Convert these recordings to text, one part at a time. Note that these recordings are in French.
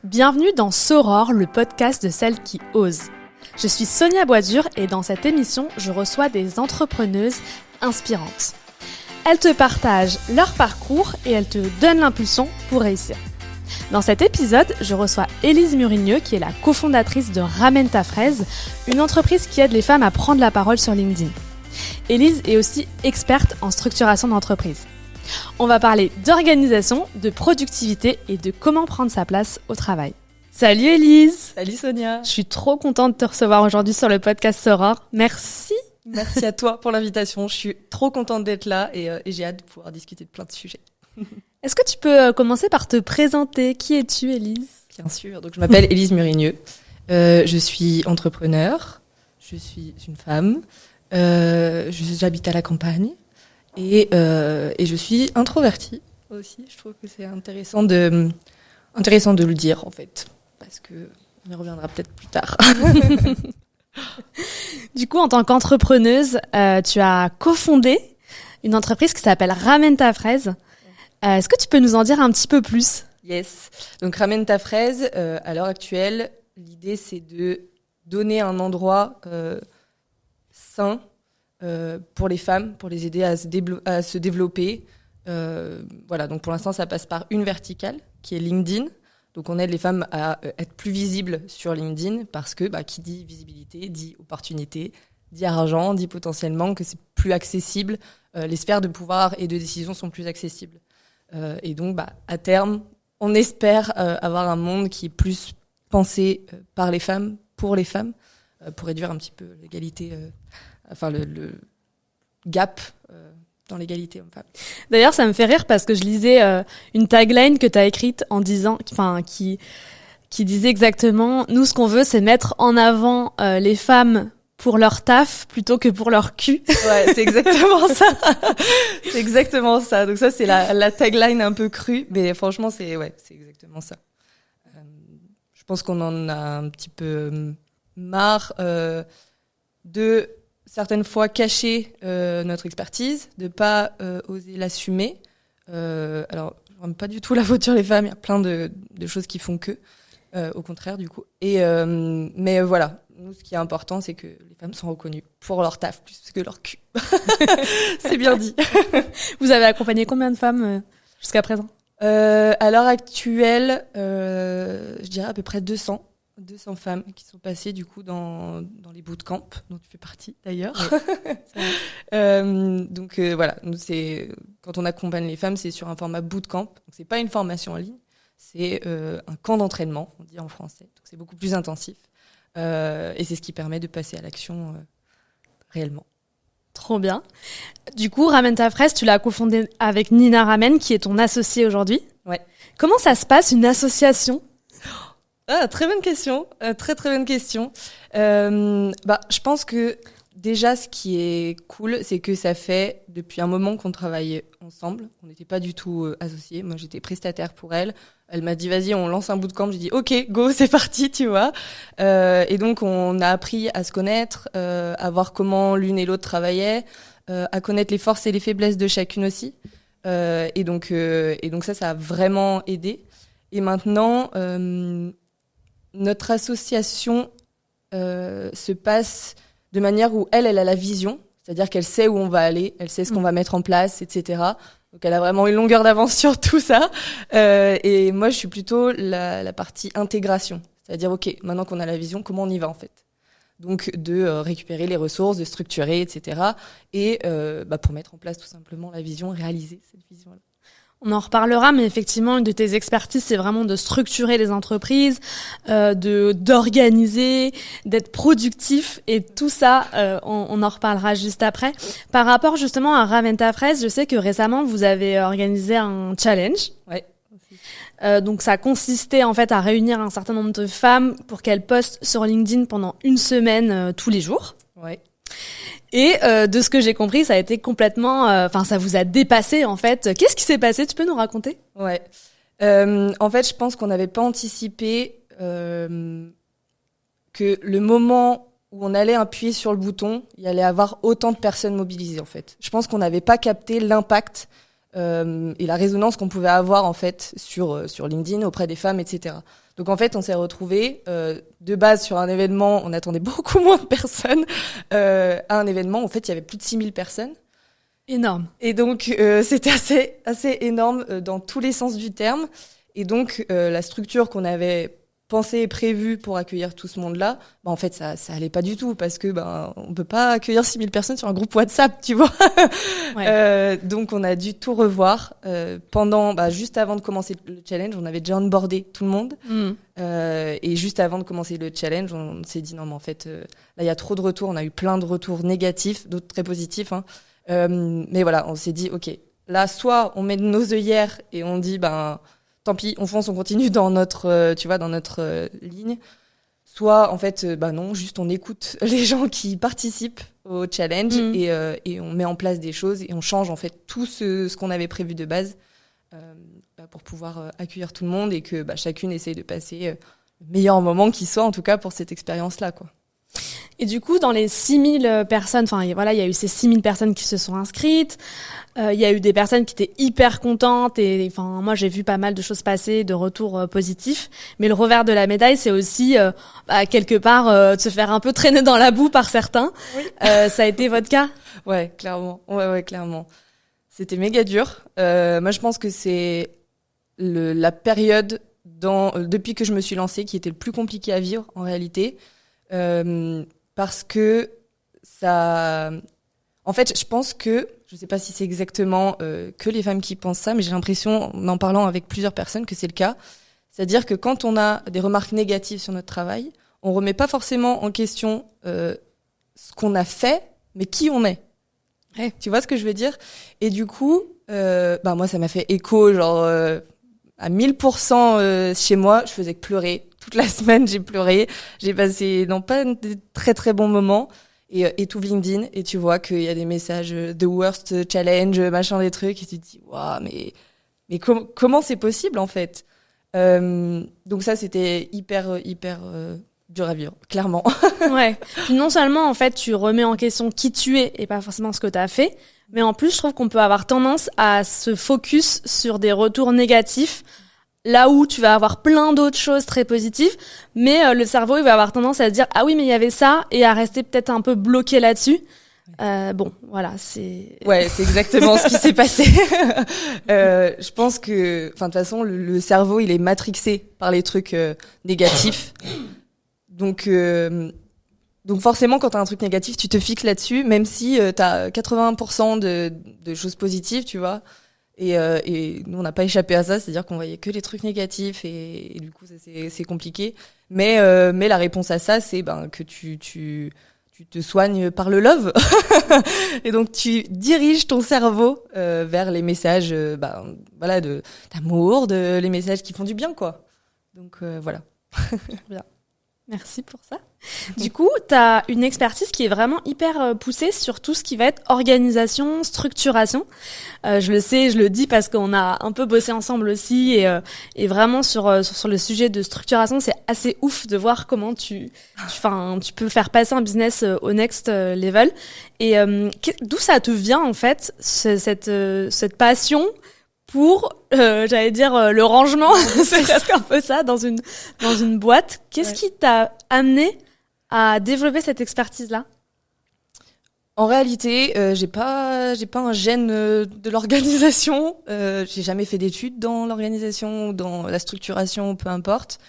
Bienvenue dans Soror, le podcast de celles qui osent. Je suis Sonia Boisdur et dans cette émission, je reçois des entrepreneuses inspirantes. Elles te partagent leur parcours et elles te donnent l'impulsion pour réussir. Dans cet épisode, je reçois Élise Murigneux qui est la cofondatrice de Ramène ta fraise, une entreprise qui aide les femmes à prendre la parole sur LinkedIn. Élise est aussi experte en structuration d'entreprise. On va parler d'organisation, de productivité et de comment prendre sa place au travail. Salut Élise! Salut Sonia! Je suis trop contente de te recevoir aujourd'hui sur le podcast Soror. Merci! Merci à toi pour l'invitation. Je suis trop contente d'être là et j'ai hâte de pouvoir discuter de plein de sujets. Est-ce que tu peux commencer par te présenter? Qui es-tu, Élise? Bien sûr. Donc, je m'appelle Élise Murigneux. Je suis entrepreneur. Je suis une femme. J'habite à la campagne. Et je suis introvertie aussi. Je trouve que c'est intéressant de le dire, en fait. Parce qu'on y reviendra peut-être plus tard. Du coup, en tant qu'entrepreneuse, tu as cofondé une entreprise qui s'appelle Ramène ta fraise. Est-ce que tu peux nous en dire un petit peu plus? Yes. Donc, Ramène ta fraise, à l'heure actuelle, l'idée, c'est de donner un endroit sain pour les femmes, pour les aider à se développer. Voilà, donc pour l'instant, ça passe par une verticale qui est LinkedIn. Donc on aide les femmes à être plus visibles sur LinkedIn parce que qui dit visibilité, dit opportunité, dit argent, dit potentiellement que c'est plus accessible. Les sphères de pouvoir et de décision sont plus accessibles. Et donc à terme, on espère avoir un monde qui est plus pensé par les femmes, pour réduire un petit peu l'égalité... le gap dans l'égalité homme-femme. D'ailleurs, ça me fait rire parce que je lisais une tagline que tu as écrite en disant, qui disait exactement, nous, ce qu'on veut, c'est mettre en avant les femmes pour leur taf plutôt que pour leur cul. Ouais, c'est exactement ça. C'est exactement ça. Donc ça, c'est la tagline un peu crue, mais franchement, c'est exactement ça. Je pense qu'on en a un petit peu marre de certaines fois cacher notre expertise, de pas oser l'assumer. Alors, je n'aime pas du tout la faute sur les femmes, il y a plein de choses qui font que, au contraire du coup. Mais voilà, nous ce qui est important, c'est que les femmes sont reconnues pour leur taf plus que leur cul. C'est bien dit. Vous avez accompagné combien de femmes jusqu'à présent? À l'heure actuelle, je dirais à peu près 200 femmes qui sont passées du coup dans les bootcamps dont tu fais partie d'ailleurs. Ouais. Donc voilà, nous quand on accompagne les femmes, c'est sur un format bootcamp. Donc c'est pas une formation en ligne, c'est un camp d'entraînement, on dit en français. Donc c'est beaucoup plus intensif et c'est ce qui permet de passer à l'action réellement. Trop bien. Du coup, Ramène ta fraise, tu l'as cofondé avec Nina Ramène, qui est ton associée aujourd'hui. Ouais. Comment ça se passe une association? Très bonne question, très bonne question. Je pense que déjà ce qui est cool, c'est que ça fait depuis un moment qu'on travaille ensemble. On n'était pas du tout associés. Moi, j'étais prestataire pour elle. Elle m'a dit vas-y, on lance un bootcamp. J'ai dit ok, go, c'est parti, tu vois. Et donc on a appris à se connaître, à voir comment l'une et l'autre travaillaient, à connaître les forces et les faiblesses de chacune aussi. Et donc ça a vraiment aidé. Et maintenant. Notre association se passe de manière où elle a la vision, c'est-à-dire qu'elle sait où on va aller, elle sait ce qu'on va mettre en place, etc. Donc elle a vraiment une longueur d'avance sur tout ça. Et moi, je suis plutôt la partie intégration, c'est-à-dire ok, maintenant qu'on a la vision, comment on y va en fait? Donc de récupérer les ressources, de structurer, etc. Et pour mettre en place tout simplement la vision, réaliser cette vision-là. On en reparlera, mais effectivement, une de tes expertises, c'est vraiment de structurer les entreprises, d'organiser, d'être productif, et tout ça, on en reparlera juste après. Par rapport justement à Ramène ta fraise, je sais que récemment, vous avez organisé un challenge. Ouais. Donc ça consistait en fait à réunir un certain nombre de femmes pour qu'elles postent sur LinkedIn pendant une semaine tous les jours. Ouais. Et de ce que j'ai compris, ça a été complètement... ça vous a dépassé, en fait. Qu'est-ce qui s'est passé? Tu peux nous raconter? Ouais. En fait, je pense qu'on n'avait pas anticipé que le moment où on allait appuyer sur le bouton, il y allait avoir autant de personnes mobilisées, en fait. Je pense qu'on n'avait pas capté l'impact et la résonance qu'on pouvait avoir en fait sur LinkedIn auprès des femmes, etc. Donc en fait, on s'est retrouvés de base sur un événement, on attendait beaucoup moins de personnes, à un événement où en fait il y avait plus de 6000 personnes. Énorme. Et donc c'était assez énorme dans tous les sens du terme. Et donc la structure qu'on avait pensée et prévue pour accueillir tout ce monde-là, en fait ça allait pas du tout parce que on peut pas accueillir 6000 personnes sur un groupe WhatsApp, tu vois. Ouais. Donc on a dû tout revoir juste avant de commencer le challenge, on avait déjà onboardé tout le monde. Et juste avant de commencer le challenge, on s'est dit non mais en fait là il y a trop de retours, on a eu plein de retours négatifs, d'autres très positifs, hein. Mais voilà, on s'est dit ok, là soit on met nos œillères et on dit tant pis, on fonce, on continue dans notre ligne. Soit, en fait, non, juste on écoute les gens qui participent au challenge et on met en place des choses et on change en fait tout ce qu'on avait prévu de base pour pouvoir accueillir tout le monde et que chacune essaye de passer le meilleur moment qui soit, en tout cas pour cette expérience-là, quoi. Et du coup, dans les 6000 personnes, il y a eu ces 6000 personnes qui se sont inscrites. Il y a eu des personnes qui étaient hyper contentes et moi j'ai vu pas mal de choses passer, de retours positifs. Mais le revers de la médaille, c'est aussi quelque part de se faire un peu traîner dans la boue par certains. Oui. Ça a été votre cas ? Ouais, clairement. Ouais, clairement. C'était méga dur. Moi, je pense que c'est la période depuis que je me suis lancée qui était le plus compliqué à vivre en réalité. Parce que ça... En fait, je pense que, je sais pas si c'est exactement que les femmes qui pensent ça, mais j'ai l'impression, en parlant avec plusieurs personnes, que c'est le cas. C'est-à-dire que quand on a des remarques négatives sur notre travail, on remet pas forcément en question ce qu'on a fait, mais qui on est. Ouais. Tu vois ce que je veux dire ? Et du coup, moi, ça m'a fait écho, à 1000% chez moi, je faisais que pleurer. Toute la semaine, j'ai pleuré. J'ai passé pas des très très bons moments. Et tout LinkedIn, et tu vois qu'il y a des messages The Worst Challenge, machin des trucs, et tu te dis, waouh, mais comment c'est possible en fait ? Donc ça, c'était hyper dur à vivre, clairement. Ouais. Puis non seulement en fait, tu remets en question qui tu es et pas forcément ce que tu as fait, mais en plus, je trouve qu'on peut avoir tendance à se focus sur des retours négatifs. Là où tu vas avoir plein d'autres choses très positives, mais le cerveau il va avoir tendance à se dire ah oui mais il y avait ça et à rester peut-être un peu bloqué là-dessus. Voilà, c'est. Ouais, c'est exactement ce qui s'est passé. Je pense que, de toute façon, le cerveau il est matrixé par les trucs négatifs. Donc forcément, quand t'as un truc négatif, tu te fixes là-dessus, même si t'as 80% de choses positives, tu vois. Et nous, on n'a pas échappé à ça, c'est-à-dire qu'on voyait que les trucs négatifs et du coup, ça, c'est compliqué. Mais la réponse à ça, c'est que tu te soignes par le love. Et donc, tu diriges ton cerveau vers les messages d'amour, les messages qui font du bien, quoi. Donc, voilà. Bien. Merci pour ça. Du coup, tu as une expertise qui est vraiment hyper poussée sur tout ce qui va être organisation, structuration. Je le sais, je le dis parce qu'on a un peu bossé ensemble aussi et vraiment sur le sujet de structuration, c'est assez ouf de voir comment tu peux faire passer un business au next level. Et d'où ça te vient en fait cette passion pour, le rangement, c'est presque un peu ça, dans une boîte. Qu'est-ce qui t'a amené à développer cette expertise-là ? En réalité, j'ai pas un gène de l'organisation. J'ai jamais fait d'études dans l'organisation ou dans la structuration, peu importe.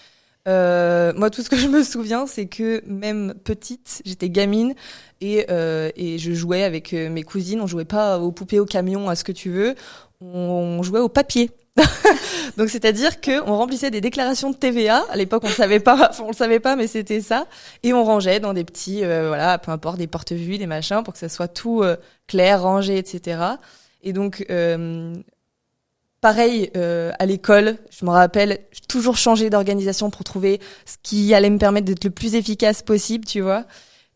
Moi, tout ce que je me souviens, c'est que même petite, j'étais gamine et je jouais avec mes cousines. On jouait pas aux poupées, au camion, à ce que tu veux. On jouait au papier. Donc c'est-à-dire que on remplissait des déclarations de TVA. À l'époque, on le savait pas, mais c'était ça. Et on rangeait dans des petits, peu importe, des porte-vues, des machins, pour que ça soit tout clair, rangé, etc. Et donc pareil à l'école, je me rappelle, j'ai toujours changé d'organisation pour trouver ce qui allait me permettre d'être le plus efficace possible, tu vois.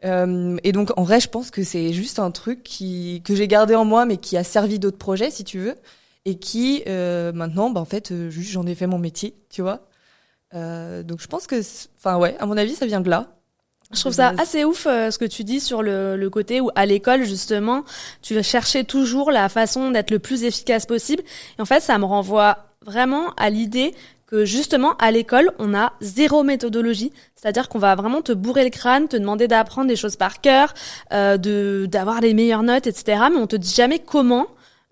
Et donc en vrai, je pense que c'est juste un truc que j'ai gardé en moi, mais qui a servi d'autres projets, si tu veux, et qui maintenant, juste j'en ai fait mon métier, tu vois. Donc je pense que, à mon avis, ça vient de là. Je trouve ça assez ouf ce que tu dis sur le côté où à l'école justement tu vas chercher toujours la façon d'être le plus efficace possible et en fait ça me renvoie vraiment à l'idée que justement à l'école on a zéro méthodologie, c'est-à-dire qu'on va vraiment te bourrer le crâne, te demander d'apprendre des choses par cœur, d'avoir les meilleures notes, etc. Mais on te dit jamais comment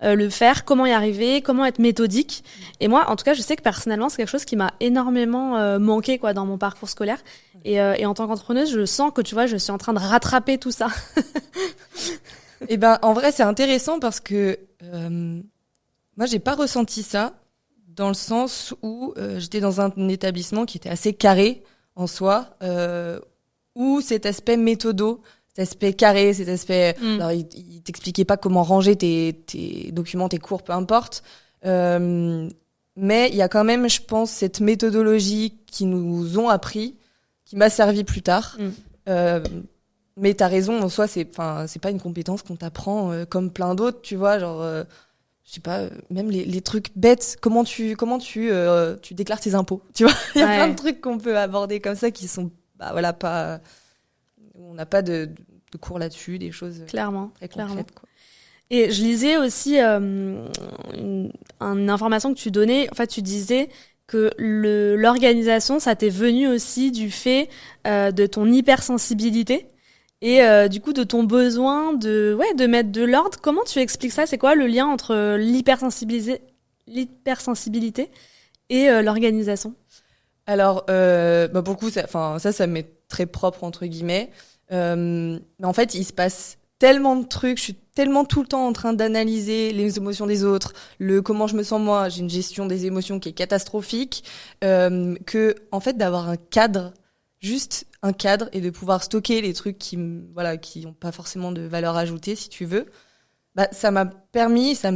le faire, comment y arriver, comment être méthodique. Et moi, en tout cas, je sais que personnellement, c'est quelque chose qui m'a énormément manqué quoi dans mon parcours scolaire. Et en tant qu'entrepreneuse, je sens que tu vois, je suis en train de rattraper tout ça. Eh ben, en vrai, c'est intéressant parce que moi, j'ai pas ressenti ça dans le sens où j'étais dans un établissement qui était assez carré en soi, où cet aspect méthodo, cet aspect carré, cet aspect... Alors, il t'expliquait pas comment ranger tes documents, tes cours, peu importe. Mais il y a quand même, je pense, cette méthodologie qui nous ont appris, qui m'a servi plus tard. Mais t'as raison, en soi, c'est pas une compétence qu'on t'apprend comme plein d'autres, tu vois, genre... je sais pas, même les trucs bêtes, comment tu déclares tes impôts, tu vois. Il y a plein de trucs qu'on peut aborder comme ça qui sont, pas... On n'a pas de cours là-dessus, des choses clairement, très concrètes, quoi. Et je lisais aussi une information que tu donnais. En fait, tu disais que l'organisation, ça t'est venu aussi du fait de ton hypersensibilité et du coup de ton besoin de mettre de l'ordre. Comment tu expliques ça ? C'est quoi le lien entre l'hypersensibilité et l'organisation ? Alors, beaucoup, ça m'est très propre, entre guillemets. Mais en fait, il se passe tellement de trucs, je suis tellement tout le temps en train d'analyser les émotions des autres, comment je me sens moi, j'ai une gestion des émotions qui est catastrophique, que, en fait, d'avoir juste un cadre et de pouvoir stocker les trucs qui ont pas forcément de valeur ajoutée, si tu veux, ça me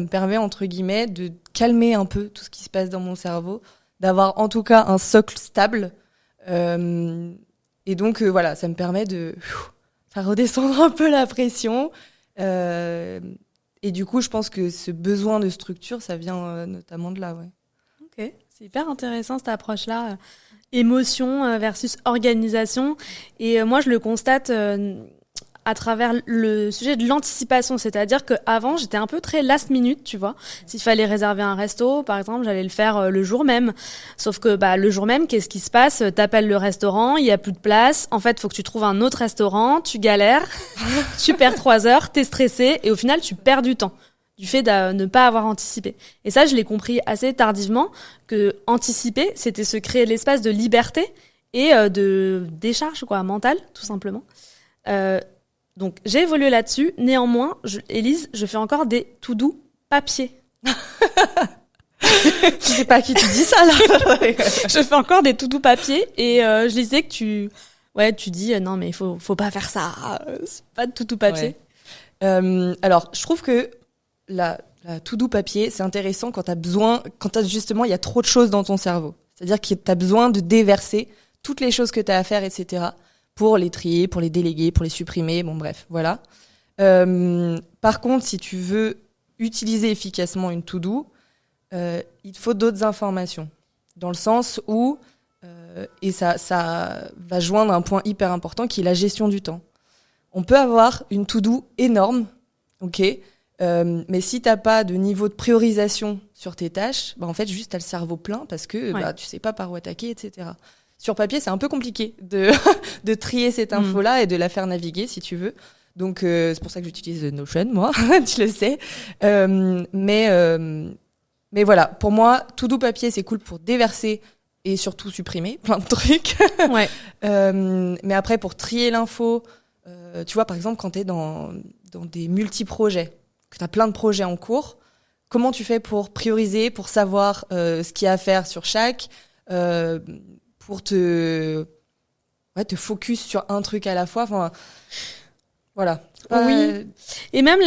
permet, entre guillemets, de calmer un peu tout ce qui se passe dans mon cerveau, d'avoir en tout cas un socle stable. Et donc, ça me permet de faire redescendre un peu la pression. Et du coup, je pense que ce besoin de structure, ça vient notamment de là, ouais. Ok, c'est hyper intéressant cette approche-là. Émotion versus organisation. Et moi, je le constate à travers le sujet de l'anticipation. C'est-à-dire qu'avant, j'étais un peu très last minute, tu vois. S'il fallait réserver un resto, par exemple, j'allais le faire le jour même. Sauf que le jour même, qu'est-ce qui se passe ? T'appelles le restaurant, il y a plus de place. En fait, faut que tu trouves un autre restaurant, tu galères, tu perds 3 heures, t'es stressé et au final, tu perds du temps du fait de ne pas avoir anticipé. Et ça, je l'ai compris assez tardivement que anticiper, c'était se créer l'espace de liberté et de décharge mentale, tout simplement. Donc, j'ai évolué là-dessus. Néanmoins, Élise, je fais encore des to-do papier. Je sais pas à qui tu dis ça, là. Je fais encore des to-do papier et je disais que tu dis non, mais faut pas faire ça. C'est pas de to-do papier. Ouais. Alors, je trouve que la to-do papier, c'est intéressant quand justement, il y a trop de choses dans ton cerveau. C'est-à-dire que t'as besoin de déverser toutes les choses que t'as à faire, etc., pour les trier, pour les déléguer, pour les supprimer, bon bref, voilà. Par contre, si tu veux utiliser efficacement une to-do, il te faut d'autres informations. Dans le sens où, et ça va joindre un point hyper important qui est la gestion du temps. On peut avoir une to-do énorme, ok, mais si t'as pas de niveau de priorisation sur tes tâches, en fait, juste t'as le cerveau plein parce que tu sais pas par où attaquer, etc. Sur papier, c'est un peu compliqué de trier cette info-là et de la faire naviguer, si tu veux. Donc, c'est pour ça que j'utilise Notion, moi, tu le sais. Mais voilà, pour moi, to-do papier, c'est cool pour déverser et surtout supprimer plein de trucs. Ouais. Mais après, pour trier l'info, tu vois, par exemple, quand t'es dans des multi-projets, que t'as plein de projets en cours, comment tu fais pour prioriser, pour savoir ce qu'il y a à faire sur chaque, pour te focus sur un truc à la fois. Enfin, voilà. Oui. Et même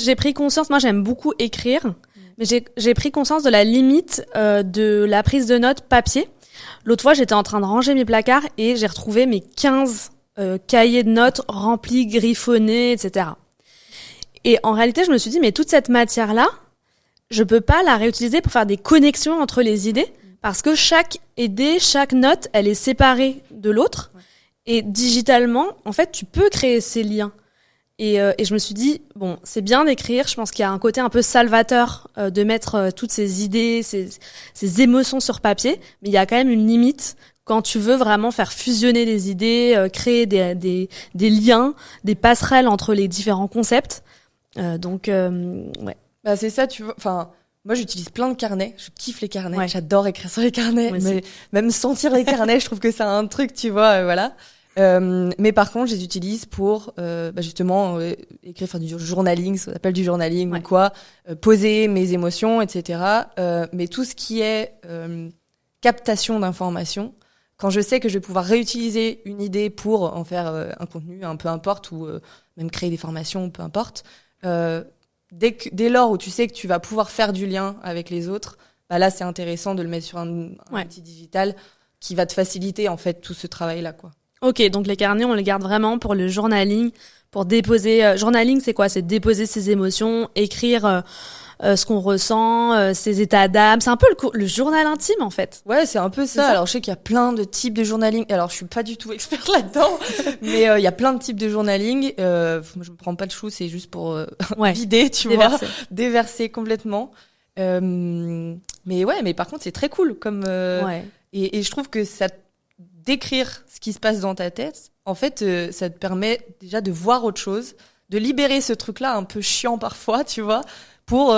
j'ai pris conscience. Moi, j'aime beaucoup écrire, mais j'ai pris conscience de la limite de la prise de notes papier. L'autre fois, j'étais en train de ranger mes placards et j'ai retrouvé mes 15 cahiers de notes remplis, griffonnés, etc. Et en réalité, je me suis dit, mais toute cette matière-là, je peux pas la réutiliser pour faire des connexions entre les idées. Parce que chaque idée, chaque note, elle est séparée de l'autre. Et digitalement, en fait, tu peux créer ces liens. Et je me suis dit, bon, c'est bien d'écrire. Je pense qu'il y a un côté un peu salvateur de mettre toutes ces idées, ces émotions sur papier. Mais il y a quand même une limite quand tu veux vraiment faire fusionner les idées, créer des liens, des passerelles entre les différents concepts. Ouais. Bah, c'est ça, tu vois. Enfin, moi, j'utilise plein de carnets. Je kiffe les carnets. Ouais. J'adore écrire sur les carnets. Moi Mais aussi. même sentir les carnets, je trouve que c'est un truc, tu vois, voilà. Mais par contre, je les utilise pour justement écrire, faire du journaling, ce qu'on appelle du journaling Ouais. ou quoi, poser mes émotions, etc. Mais tout ce qui est captation d'informations, quand je sais que je vais pouvoir réutiliser une idée pour en faire un contenu, un peu importe, ou même créer des formations, peu importe, dès lors où tu sais que tu vas pouvoir faire du lien avec les autres, bah là, c'est intéressant de le mettre sur un Ouais. outil digital qui va te faciliter en fait tout ce travail-là, quoi. Ok, donc les carnets, on les garde vraiment pour le journaling, pour déposer. Journaling, c'est quoi? C'est déposer ses émotions, écrire ce qu'on ressent, ses états d'âme. C'est un peu le journal intime, en fait. Ouais, c'est un peu C'est ça. ça. Alors, je sais qu'il y a plein de types de journaling. Alors, je suis pas du tout experte là-dedans, mais il y a plein de types de journaling. Je me prends pas de chou, c'est juste pour Ouais. vider, tu Déverser. vois, déverser complètement. Mais ouais, mais par contre, c'est très cool comme Ouais. et je trouve que ça d'écrire ce qui se passe dans ta tête, en fait, ça te permet déjà de voir autre chose, de libérer ce truc-là un peu chiant parfois, tu vois, pour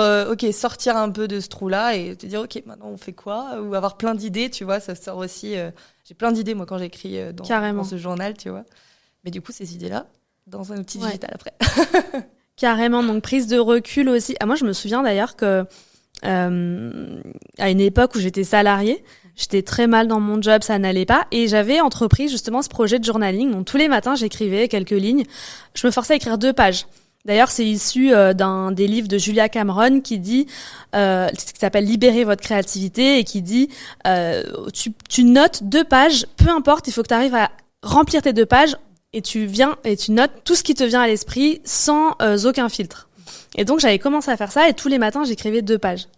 sortir un peu de ce trou-là et te dire ok, maintenant on fait quoi, ou avoir plein d'idées, tu vois, ça sort aussi. J'ai plein d'idées moi quand j'écris Carrément. dans ce journal, tu vois. Mais du coup, ces idées-là dans un outil Ouais. digital après. Carrément, donc prise de recul aussi. Ah, moi, je me souviens d'ailleurs que à une époque où j'étais salariée, j'étais très mal dans mon job, ça n'allait pas, et j'avais entrepris justement ce projet de journaling. Donc tous les matins, j'écrivais quelques lignes. Je me forçais à écrire 2 pages. D'ailleurs, c'est issu des livres de Julia Cameron qui dit, qui s'appelle Libérer votre créativité, et qui dit, tu notes 2 pages, peu importe, il faut que tu arrives à remplir tes 2 pages. Et tu viens et tu notes tout ce qui te vient à l'esprit sans aucun filtre. Et donc j'avais commencé à faire ça et tous les matins j'écrivais 2 pages.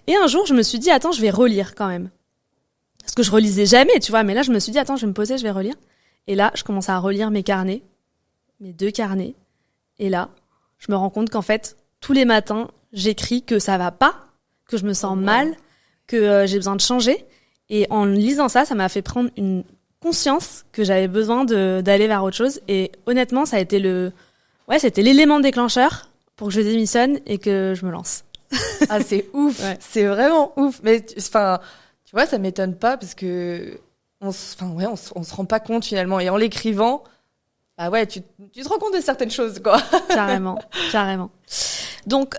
Et un jour je me suis dit attends, je vais relire quand même. Parce que je relisais jamais, tu vois, mais là je me suis dit attends, je vais me poser, je vais relire. Et là je commence à relire mes carnets, mes 2 carnets. Et là je me rends compte qu'en fait tous les matins j'écris que ça va pas, que je me sens mal, que j'ai besoin de changer. Et en lisant ça, ça m'a fait prendre une conscience que j'avais besoin d'aller vers autre chose, et honnêtement ça a été c'était l'élément déclencheur pour que je démissionne et que je me lance. Ah, c'est ouf, Ouais. c'est vraiment ouf. Mais enfin, tu vois, ça m'étonne pas parce que on se rend pas compte finalement. Et en l'écrivant, bah ouais, tu te rends compte de certaines choses, quoi. Carrément. Donc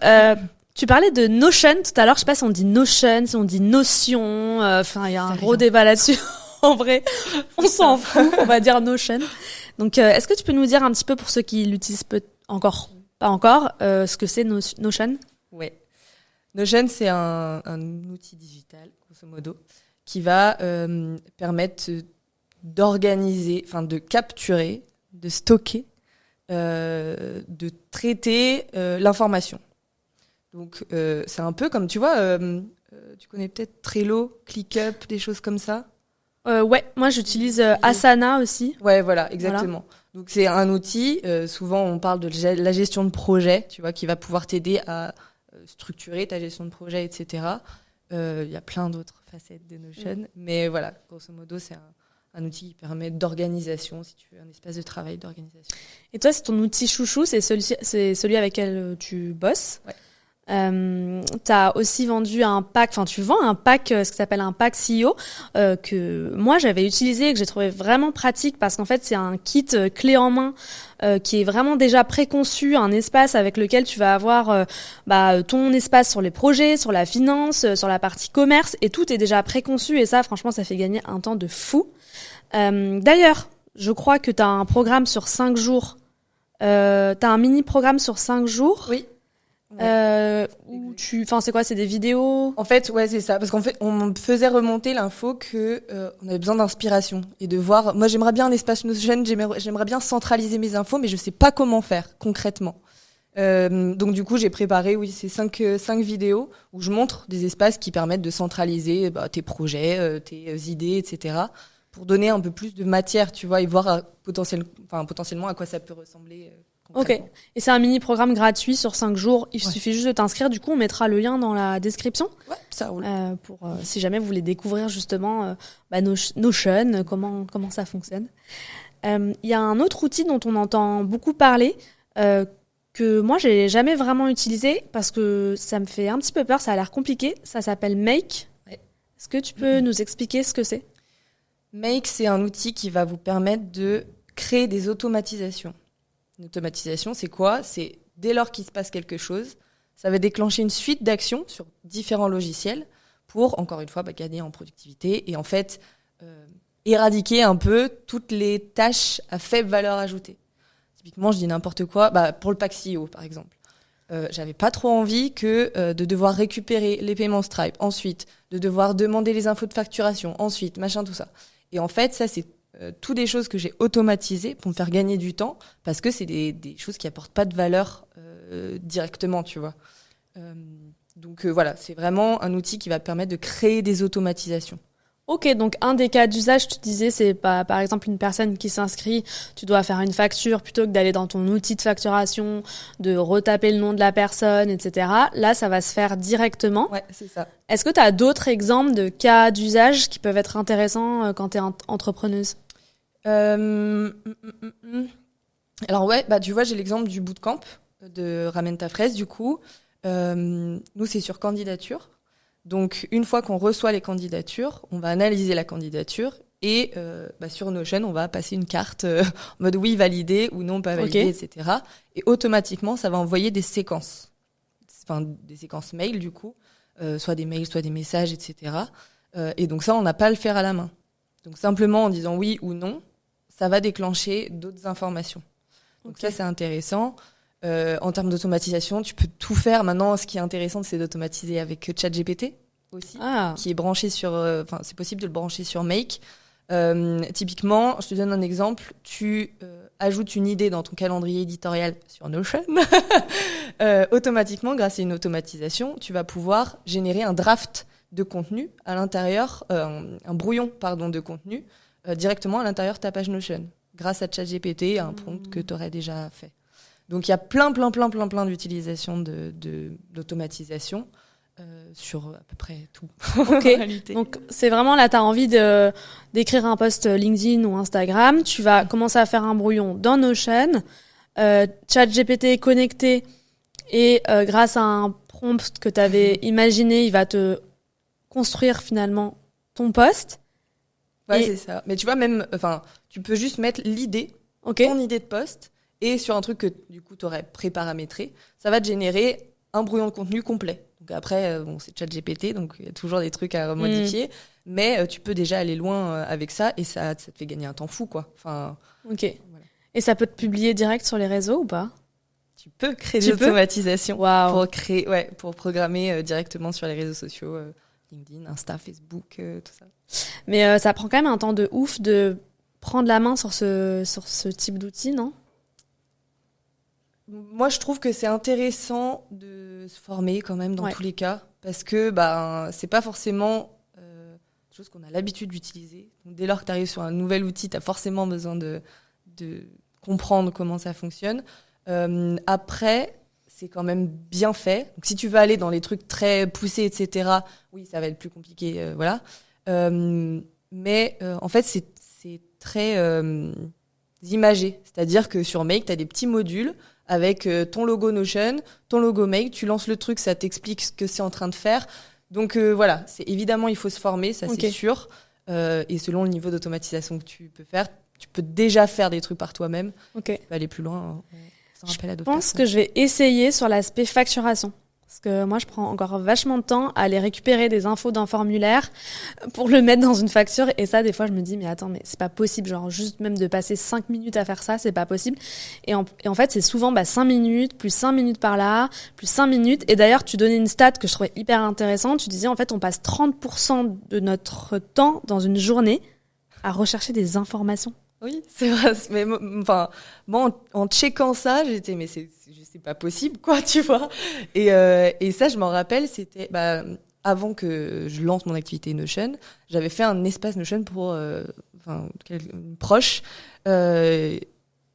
tu parlais de Notion tout à l'heure, je sais pas si on dit Notion, si on dit Notion, il y a un Ça gros rien. débat là-dessus. En vrai, on s'en fout, on va dire Notion. Donc est-ce que tu peux nous dire un petit peu pour ceux qui l'utilisent pas encore, ce que c'est Notion? Ouais. Notion, c'est un outil digital, grosso modo, qui va permettre d'organiser, enfin de capturer, de stocker, de traiter l'information. Donc c'est un peu comme, tu vois, tu connais peut-être Trello, ClickUp, des choses comme ça. Ouais, moi j'utilise Asana aussi. Ouais, voilà, exactement. Donc c'est un outil, souvent on parle de la gestion de projet, tu vois, qui va pouvoir t'aider à structurer ta gestion de projet, etc. Il y a plein d'autres facettes de Notion, mais voilà, grosso modo, c'est un outil qui permet d'organisation, si tu veux, un espace de travail d'organisation. Et toi, c'est ton outil chouchou, c'est celui avec lequel tu bosses. Ouais. T'as aussi vendu un pack, enfin tu vends un pack, ce qui s'appelle un pack CEO, que moi j'avais utilisé et que j'ai trouvé vraiment pratique parce qu'en fait c'est un kit clé en main qui est vraiment déjà préconçu, un espace avec lequel tu vas avoir ton espace sur les projets, sur la finance, sur la partie commerce, et tout est déjà préconçu, et ça franchement ça fait gagner un temps de fou. D'ailleurs, je crois que t'as un programme sur 5 jours, t'as un mini programme sur 5 jours. Oui. Où c'est quoi, c'est des vidéos? En fait, ouais, c'est ça. Parce qu'en fait, on me faisait remonter l'info que on avait besoin d'inspiration et de voir. Moi, j'aimerais bien un espace Notion, j'aimerais bien centraliser mes infos, mais je sais pas comment faire concrètement. Donc du coup, j'ai préparé, ces 5 vidéos où je montre des espaces qui permettent de centraliser tes projets, tes idées, etc. pour donner un peu plus de matière, tu vois, et voir potentiellement à quoi ça peut ressembler. Ok. Et c'est un mini-programme gratuit sur 5 jours. Il suffit juste de t'inscrire. Du coup, on mettra le lien dans la description. Ouais, ça roule. Pour si jamais vous voulez découvrir justement Notion, comment ça fonctionne. Il y a un autre outil dont on entend beaucoup parler, que moi, j'ai jamais vraiment utilisé parce que ça me fait un petit peu peur. Ça a l'air compliqué. Ça s'appelle Make. Ouais. Est-ce que tu peux nous expliquer ce que c'est ? Make, c'est un outil qui va vous permettre de créer des automatisations. Une automatisation, c'est quoi ? C'est dès lors qu'il se passe quelque chose, ça va déclencher une suite d'actions sur différents logiciels pour, encore une fois, gagner en productivité et en fait éradiquer un peu toutes les tâches à faible valeur ajoutée. Typiquement, je dis n'importe quoi, pour le pack CEO, par exemple. J'avais pas trop envie de devoir récupérer les paiements Stripe, ensuite de devoir demander les infos de facturation, ensuite, machin, tout ça. Et en fait, ça, c'est toutes des choses que j'ai automatisées pour me faire gagner du temps, parce que c'est des choses qui apportent pas de valeur directement, tu vois. Donc voilà, c'est vraiment un outil qui va permettre de créer des automatisations. Ok, donc un des cas d'usage, tu disais, c'est par exemple une personne qui s'inscrit, tu dois faire une facture plutôt que d'aller dans ton outil de facturation, de retaper le nom de la personne, etc. Là, ça va se faire directement. Ouais, c'est ça. Est-ce que tu as d'autres exemples de cas d'usage qui peuvent être intéressants quand tu es entrepreneuse ? Alors ouais, tu vois, j'ai l'exemple du bootcamp de Ramène ta fraise, du coup. Nous, c'est sur candidature. Donc, une fois qu'on reçoit les candidatures, on va analyser la candidature et sur Notion, on va passer une carte en mode oui, validé ou non, pas validé, etc. Et automatiquement, ça va envoyer des séquences. Enfin, des séquences mail, du coup. Soit des mails, soit des messages, etc. Et donc ça, on n'a pas à le faire à la main. Donc, simplement en disant oui ou non, ça va déclencher d'autres informations. Donc ça, c'est intéressant. En termes d'automatisation, tu peux tout faire. Maintenant, ce qui est intéressant, c'est d'automatiser avec ChatGPT aussi, qui est branché sur... c'est possible de le brancher sur Make. Typiquement, je te donne un exemple. Tu ajoutes une idée dans ton calendrier éditorial sur Notion. Automatiquement, grâce à une automatisation, tu vas pouvoir générer un draft de contenu à l'intérieur, un brouillon de contenu directement à l'intérieur de ta page Notion, grâce à ChatGPT, un prompt que tu aurais déjà fait. Donc il y a plein d'utilisations d'automatisation sur à peu près tout. Ok. Donc c'est vraiment là, tu as envie d'écrire un post LinkedIn ou Instagram, tu vas commencer à faire un brouillon dans Notion, ChatGPT est connecté et grâce à un prompt que tu avais imaginé, il va te construire finalement ton post. Ouais, c'est ça. Mais tu vois, tu peux juste mettre l'idée, ton idée de post, et sur un truc que du coup tu aurais pré-paramétré, ça va te générer un brouillon de contenu complet. Donc après, c'est ChatGPT, donc il y a toujours des trucs à modifier, mais tu peux déjà aller loin avec ça, et ça te fait gagner un temps fou, quoi. Ok. Voilà. Et ça peut te publier direct sur les réseaux ou pas ? Tu peux créer des automatisations pour programmer directement sur les réseaux sociaux, LinkedIn, Insta, Facebook, tout ça. Mais ça prend quand même un temps de ouf de prendre la main sur ce type d'outil, non ? Moi, je trouve que c'est intéressant de se former quand même dans tous les cas, parce que c'est pas forcément quelque chose qu'on a l'habitude d'utiliser. Donc, dès lors que tu arrives sur un nouvel outil, tu as forcément besoin de comprendre comment ça fonctionne. Après, c'est quand même bien fait. Donc, si tu veux aller dans les trucs très poussés, etc., oui, ça va être plus compliqué, voilà. Mais en fait, c'est très imagé. C'est-à-dire que sur Make, tu as des petits modules avec ton logo Notion, ton logo Make, tu lances le truc, ça t'explique ce que c'est en train de faire. Donc voilà, évidemment, il faut se former, ça c'est sûr. Et selon le niveau d'automatisation que tu peux faire, tu peux déjà faire des trucs par toi-même. Tu peux aller plus loin. Je pense que je vais essayer sur l'aspect facturation. Parce que moi, je prends encore vachement de temps à aller récupérer des infos d'un formulaire pour le mettre dans une facture. Et ça, des fois, je me dis, mais attends, mais c'est pas possible. Genre, juste même de passer 5 minutes à faire ça, c'est pas possible. Et en fait, c'est souvent 5 minutes, plus 5 minutes par là, plus 5 minutes. Et d'ailleurs, tu donnais une stat que je trouvais hyper intéressante. Tu disais, en fait, on passe 30% de notre temps dans une journée à rechercher des informations. Oui, c'est vrai. Mais moi, en checkant ça, j'étais, mais c'est pas possible, quoi, tu vois. Et ça, je m'en rappelle, c'était avant que je lance mon activité Notion, j'avais fait un espace Notion pour une proche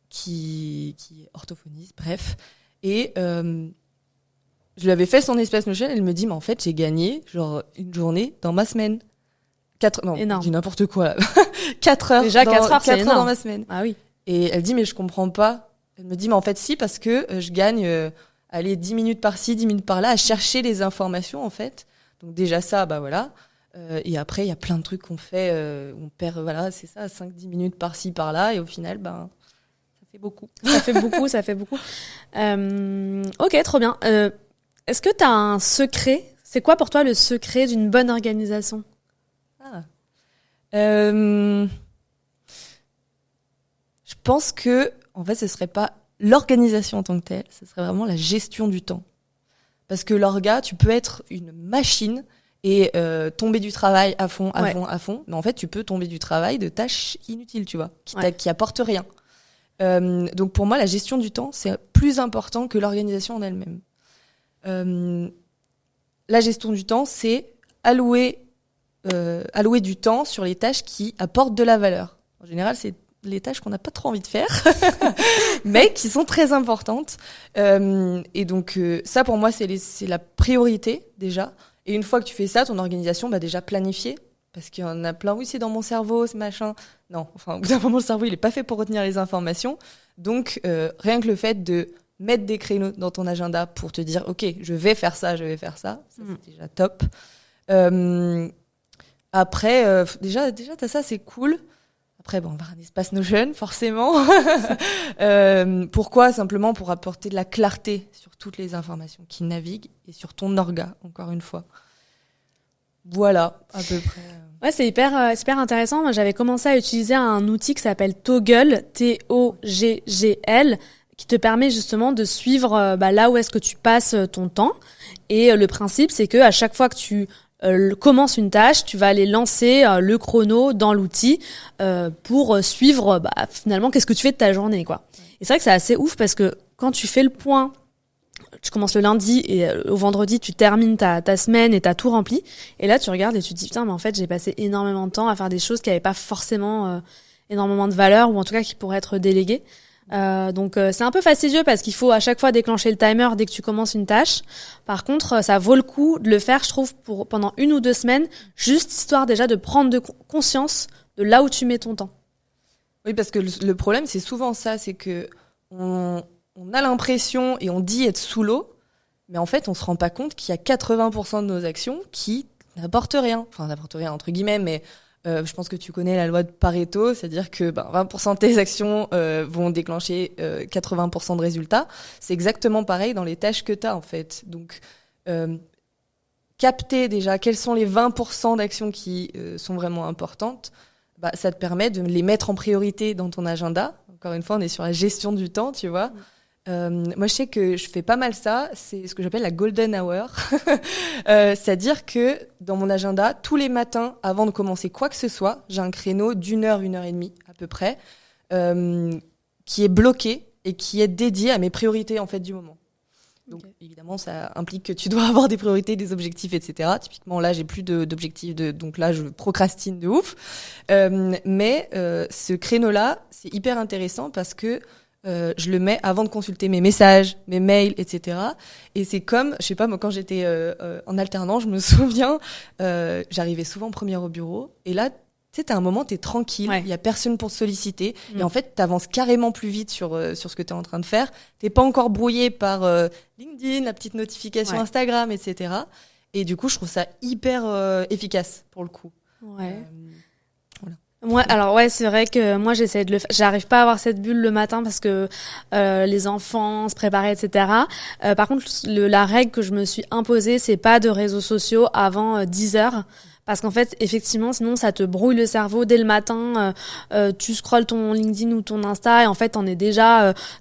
qui est orthophoniste, bref. Et je lui avais fait son espace Notion, elle me dit, mais en fait, j'ai gagné genre une journée dans ma semaine. 4, non, énorme. je dis n'importe quoi là. 4 heures. Déjà, 4 heures, c'est 4 heures énorme. dans ma semaine. Ah oui. Et elle dit, mais je comprends pas. Elle me dit, mais en fait, si, parce que je gagne, 10 minutes par-ci, 10 minutes par-là, à chercher les informations, en fait. Donc, déjà, ça, bah voilà. Et après, il y a plein de trucs qu'on fait, on perd, voilà, c'est ça, 5-10 minutes par-ci, par-là. Et au final, ben, ça fait beaucoup. Ça fait beaucoup. Ok, trop bien. Est-ce que tu as un secret? C'est quoi pour toi le secret d'une bonne organisation? Je pense que, en fait, ce serait pas l'organisation en tant que telle, ce serait vraiment la gestion du temps. Parce que l'orga, tu peux être une machine et tomber du travail à fond. Mais en fait, tu peux tomber du travail de tâches inutiles, tu vois, qui apportent rien. Donc pour moi, la gestion du temps, c'est plus important que l'organisation en elle-même. La gestion du temps, c'est allouer du temps sur les tâches qui apportent de la valeur. En général, c'est les tâches qu'on n'a pas trop envie de faire, mais qui sont très importantes. Et donc, ça, pour moi, c'est la priorité, déjà. Et une fois que tu fais ça, ton organisation, bah, déjà planifiée. Parce qu'il y en a plein, oui, c'est dans mon cerveau, ce machin. Non, enfin, au bout d'un moment, le cerveau, il est pas fait pour retenir les informations. Donc, rien que le fait de mettre des créneaux dans ton agenda pour te dire, OK, je vais faire ça, ça c'est déjà top. Après, déjà, t'as ça, c'est cool. Après, bon, on va avoir un espace Notion, forcément. Pourquoi? Simplement pour apporter de la clarté sur toutes les informations qui naviguent et sur ton orga, encore une fois. Voilà, à peu près. Ouais, c'est hyper intéressant. Moi, j'avais commencé à utiliser un outil qui s'appelle Toggl, Toggl, qui te permet justement de suivre là où est-ce que tu passes ton temps. Et le principe, c'est que à chaque fois que tu commences une tâche, tu vas aller lancer le chrono dans l'outil pour suivre finalement qu'est-ce que tu fais de ta journée, quoi. Et c'est vrai que c'est assez ouf parce que quand tu fais le point, tu commences le lundi et au vendredi tu termines ta semaine et t'as tout rempli, et là tu regardes et tu te dis putain, mais en fait j'ai passé énormément de temps à faire des choses qui avaient pas forcément énormément de valeur, ou en tout cas qui pourraient être déléguées. Donc c'est un peu fastidieux parce qu'il faut à chaque fois déclencher le timer dès que tu commences une tâche. Par contre, ça vaut le coup de le faire, je trouve, pendant 1 ou 2 semaines, juste histoire déjà de prendre conscience de là où tu mets ton temps. Oui, parce que le problème, c'est souvent ça, c'est que on a l'impression et on dit être sous l'eau, mais en fait, on se rend pas compte qu'il y a 80% de nos actions qui n'apportent rien. Enfin, n'apportent rien entre guillemets, mais je pense que tu connais la loi de Pareto, c'est-à-dire que 20% de tes actions vont déclencher 80% de résultats. C'est exactement pareil dans les tâches que tu as, en fait. Donc, capter déjà quels sont les 20% d'actions qui sont vraiment importantes, ça te permet de les mettre en priorité dans ton agenda. Encore une fois, on est sur la gestion du temps, tu vois. Moi, je sais que je fais pas mal ça. C'est ce que j'appelle la golden hour. C'est-à-dire que dans mon agenda, tous les matins, avant de commencer quoi que ce soit, j'ai un créneau d'1 heure, 1 heure et demie à peu près, qui est bloqué et qui est dédié à mes priorités en fait du moment. Donc évidemment, ça implique que tu dois avoir des priorités, des objectifs, etc. Typiquement, là, j'ai plus d'objectifs, donc là, je procrastine de ouf. Mais ce créneau-là, c'est hyper intéressant parce que je le mets avant de consulter mes messages, mes mails, etc. Et c'est comme, je sais pas, moi, quand j'étais en alternance, je me souviens, j'arrivais souvent première au bureau. Et là, tu sais, t'as un moment, t'es tranquille, il y a personne pour te solliciter. Et en fait, t'avances carrément plus vite sur ce que t'es en train de faire. T'es pas encore brouillé par LinkedIn, la petite notification Instagram, etc. Et du coup, je trouve ça hyper efficace, pour le coup. Ouais. Moi, alors c'est vrai que moi j'essaie de j'arrive pas à avoir cette bulle le matin parce que les enfants se préparaient, etc. Par contre, la règle que je me suis imposée, c'est pas de réseaux sociaux avant 10 heures. Parce qu'en fait, effectivement, sinon ça te brouille le cerveau dès le matin. Tu scrolles ton LinkedIn ou ton Insta et en fait,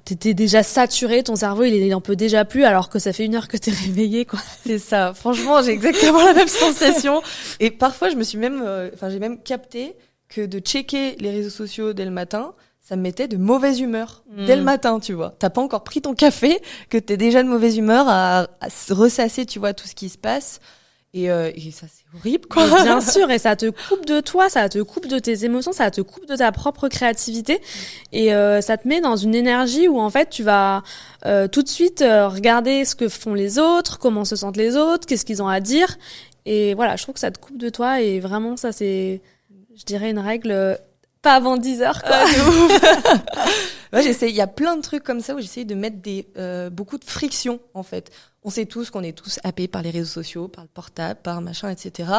t'es déjà saturé. Ton cerveau, il en peut déjà plus alors que ça fait 1 heure que t'es réveillé, quoi. C'est ça. Franchement, j'ai exactement la même sensation. Et parfois, je me suis même, j'ai même capté que de checker les réseaux sociaux dès le matin, ça me mettait de mauvaise humeur dès le matin, tu vois. T'as pas encore pris ton café, que t'es déjà de mauvaise humeur à ressasser, tu vois, tout ce qui se passe. Et ça, c'est horrible, quoi. Mais bien sûr, et ça te coupe de toi, ça te coupe de tes émotions, ça te coupe de ta propre créativité. Et ça te met dans une énergie où, en fait, tu vas tout de suite regarder ce que font les autres, comment se sentent les autres, qu'est-ce qu'ils ont à dire. Et voilà, je trouve que ça te coupe de toi. Et vraiment, ça, c'est, je dirais, une règle pas avant 10 heures, quoi. Ouais, il y a plein de trucs comme ça où j'essaye de mettre beaucoup de friction, en fait. On sait tous qu'on est tous happés par les réseaux sociaux, par le portable, par machin, etc.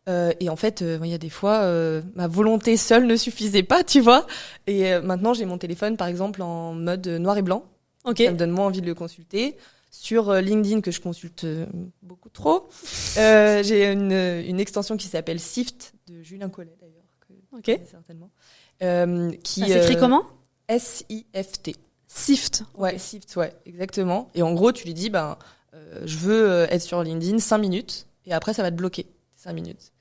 Et en fait, il y a des fois, ma volonté seule ne suffisait pas, tu vois. Et maintenant, j'ai mon téléphone, par exemple, en mode noir et blanc. Ok. Ça me donne moins envie de le consulter. Sur LinkedIn, que je consulte beaucoup trop, j'ai une extension qui s'appelle Sift, de Julien Collet, d'ailleurs, que vous connaissez certainement. Ça s'écrit comment ? SIFT. Sift. Ouais, Okay. Sift, ouais, exactement. Et en gros, tu lui dis, je veux être sur LinkedIn 5 minutes, et après, ça va te bloquer 5 minutes.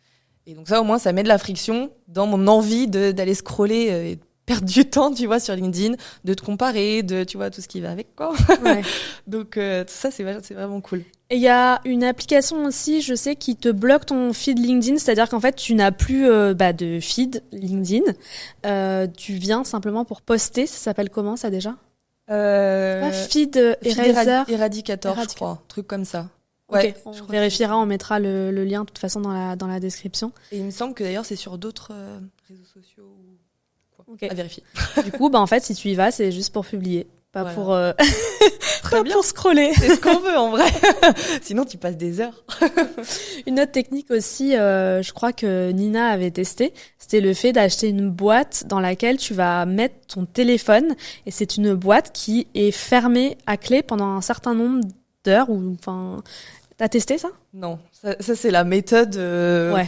Et donc ça, au moins, ça met de la friction dans mon envie d'aller scroller et perdre du temps, tu vois, sur LinkedIn, de te comparer, tu vois, tout ce qui va avec, quoi. Ouais. Donc, tout ça, c'est vraiment cool. Et il y a une application aussi, je sais, qui te bloque ton feed LinkedIn, c'est-à-dire qu'en fait, tu n'as plus de feed LinkedIn. Tu viens simplement pour poster. Ça s'appelle comment, ça, déjà ? Feed Eraser. Eradicator, je crois. Truc comme ça. Ouais, okay, on vérifiera, on mettra le lien de toute façon dans la description. Et il me semble que d'ailleurs, c'est sur d'autres réseaux sociaux. Okay. À vérifier. Du coup, en fait, si tu y vas, c'est juste pour publier. Pas voilà. pour Très pas bien. pour scroller. C'est ce qu'on veut en vrai. Sinon tu passes des heures. Une autre technique aussi, je crois que Nina avait testé, c'était le fait d'acheter une boîte dans laquelle tu vas mettre ton téléphone, et c'est une boîte qui est fermée à clé pendant un certain nombre d'heures. T'as testé ça ? Non, ça c'est la méthode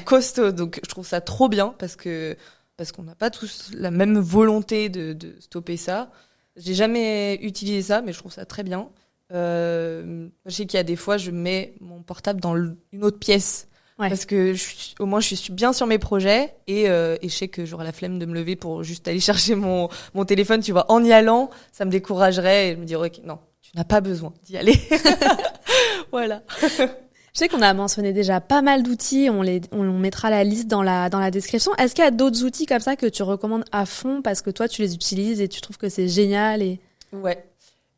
costaud. Donc je trouve ça trop bien parce qu'on n'a pas tous la même volonté de stopper ça. J'ai jamais utilisé ça, mais je trouve ça très bien. Je sais qu'il y a des fois, je mets mon portable dans une autre pièce. Ouais. Parce que au moins, je suis bien sur mes projets et je sais que j'aurai la flemme de me lever pour juste aller chercher mon téléphone. Tu vois, en y allant, ça me découragerait et je me dirais, ok, non, tu n'as pas besoin d'y aller. Voilà. Je sais qu'on a mentionné déjà pas mal d'outils, on mettra la liste dans la description. Est-ce qu'il y a d'autres outils comme ça que tu recommandes à fond parce que toi tu les utilises et tu trouves que c'est génial et... Ouais.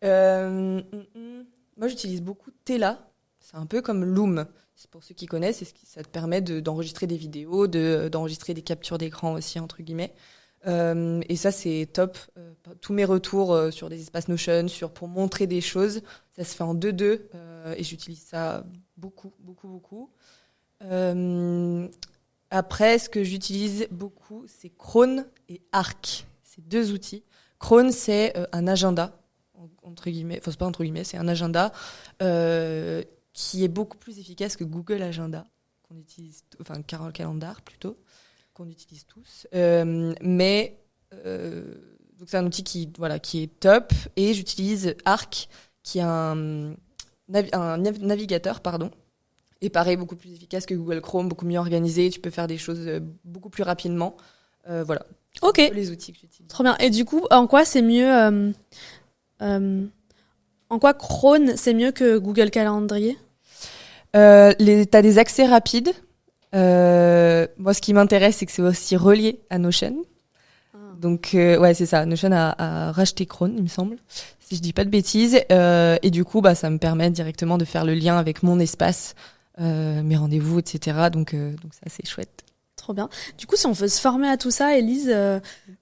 Moi j'utilise beaucoup Tela, c'est un peu comme Loom. C'est pour ceux qui connaissent, ça te permet d'enregistrer des vidéos, d'enregistrer des captures d'écran aussi, entre guillemets. Et ça c'est top. Tous mes retours sur des espaces Notion, pour montrer des choses, ça se fait en 2-2 et j'utilise ça beaucoup. Après, ce que j'utilise beaucoup, c'est Chrome et Arc. C'est 2 outils. Chrome, c'est un agenda, entre guillemets. Enfin, c'est pas entre guillemets, c'est un agenda qui est beaucoup plus efficace que Google Agenda, qu'on utilise, enfin Carol Calendar plutôt, qu'on utilise tous. Mais donc c'est un outil qui est top. Et j'utilise Arc, qui est un navigateur, pardon. Et pareil, beaucoup plus efficace que Google Chrome, beaucoup mieux organisé. Tu peux faire des choses beaucoup plus rapidement. Voilà. Ok. Les outils que j'utilise. Trop bien. Et du coup, en quoi c'est mieux en quoi Chrome c'est mieux que Google Calendrier ? T'as des accès rapides. Moi, ce qui m'intéresse, c'est que c'est aussi relié à Notion. Donc, ouais, c'est ça. Notion a racheté Chrome, il me semble, si je dis pas de bêtises. Et du coup, ça me permet directement de faire le lien avec mon espace, mes rendez-vous, etc. Donc ça, c'est chouette. Trop bien. Du coup, si on veut se former à tout ça, Élise,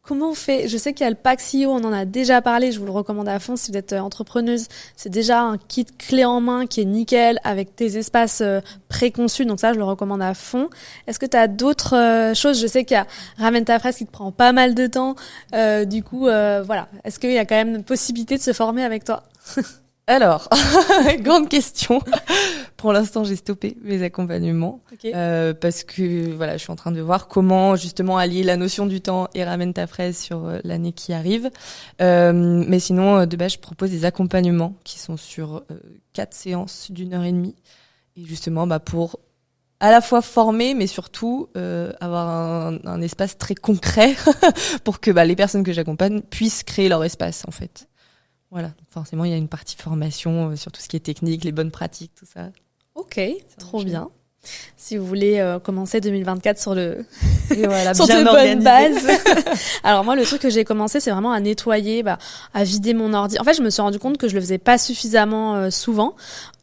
comment on fait ? Je sais qu'il y a le pack CEO, on en a déjà parlé, je vous le recommande à fond si vous êtes entrepreneuse. C'est déjà un kit clé en main qui est nickel avec tes espaces préconçus, donc ça, je le recommande à fond. Est-ce que tu as d'autres choses ? Je sais qu'il y a Ramène ta fraise qui te prend pas mal de temps. Du coup, voilà. Est-ce qu'il y a quand même une possibilité de se former avec toi ? Alors, grande question. Pour l'instant, j'ai stoppé mes accompagnements parce que je suis en train de voir comment justement allier la notion du temps et Ramène ta fraise sur l'année qui arrive. Mais sinon, de base, je propose des accompagnements qui sont sur 4 séances d'1h30 et justement pour à la fois former, mais surtout avoir un espace très concret pour que les personnes que j'accompagne puissent créer leur espace en fait. Voilà, donc forcément, il y a une partie formation sur tout ce qui est technique, les bonnes pratiques, tout ça. Ok, trop bien. Si vous voulez commencer 2024 sur Et voilà, sur bien de bonnes organisé. bases. Alors moi, le truc que j'ai commencé, c'est vraiment à nettoyer, à vider mon ordi. En fait, je me suis rendu compte que je le faisais pas suffisamment souvent.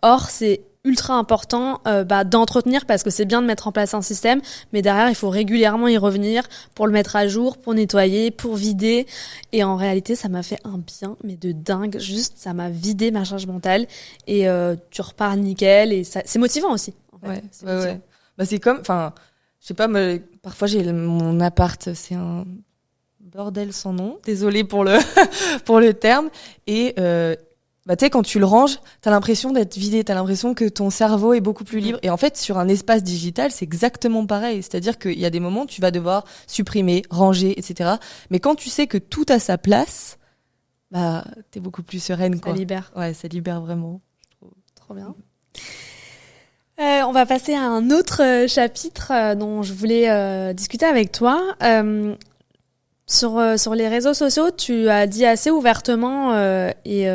Or, c'est ultra important d'entretenir parce que c'est bien de mettre en place un système, mais derrière, il faut régulièrement y revenir pour le mettre à jour, pour nettoyer, pour vider. Et en réalité, ça m'a fait un bien, mais de dingue. Juste, ça m'a vidé ma charge mentale et tu repars nickel et ça, c'est motivant aussi. En fait. Ouais, C'est ouais, motivant. ouais. Bah, c'est comme, enfin, je sais pas, parfois mon appart, c'est un bordel sans nom. Désolée pour pour le terme. Et, tu sais, quand tu le ranges, t'as l'impression d'être vidé, t'as l'impression que ton cerveau est beaucoup plus libre. Et en fait, sur un espace digital, c'est exactement pareil. C'est-à-dire qu'il y a des moments où tu vas devoir supprimer, ranger, etc. Mais quand tu sais que tout a sa place, t'es beaucoup plus sereine, quoi. Ça libère. Ouais, ça libère vraiment. Trop bien. On va passer à un autre chapitre dont je voulais discuter avec toi. Sur les réseaux sociaux, tu as dit assez ouvertement et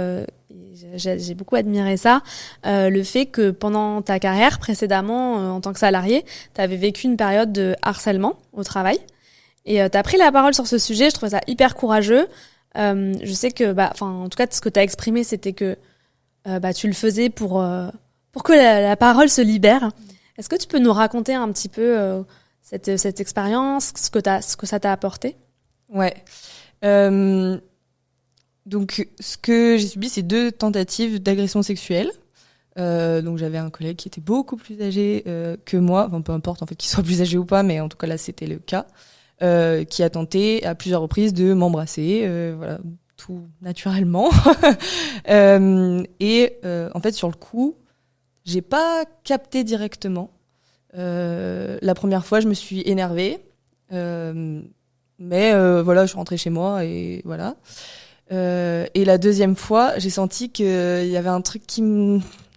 j'ai beaucoup admiré ça, le fait que pendant ta carrière précédemment en tant que salarié, tu avais vécu une période de harcèlement au travail et tu as pris la parole sur ce sujet. Je trouvais ça hyper courageux. Je sais que, en tout cas, ce que tu as exprimé, c'était que tu le faisais pour que la parole se libère. Est-ce que tu peux nous raconter un petit peu cette expérience, ce que ça t'a apporté? Ouais. Donc, ce que j'ai subi, c'est 2 tentatives d'agression sexuelle. Donc, j'avais un collègue qui était beaucoup plus âgé que moi. Enfin, peu importe, en fait, qu'il soit plus âgé ou pas, mais en tout cas, là, c'était le cas. Qui a tenté à plusieurs reprises de m'embrasser. Voilà, tout naturellement. En fait, sur le coup, j'ai pas capté directement. La première fois, je me suis énervée. Mais voilà, je suis rentrée chez moi et voilà. Et la deuxième fois, j'ai senti qu'il y avait un truc qui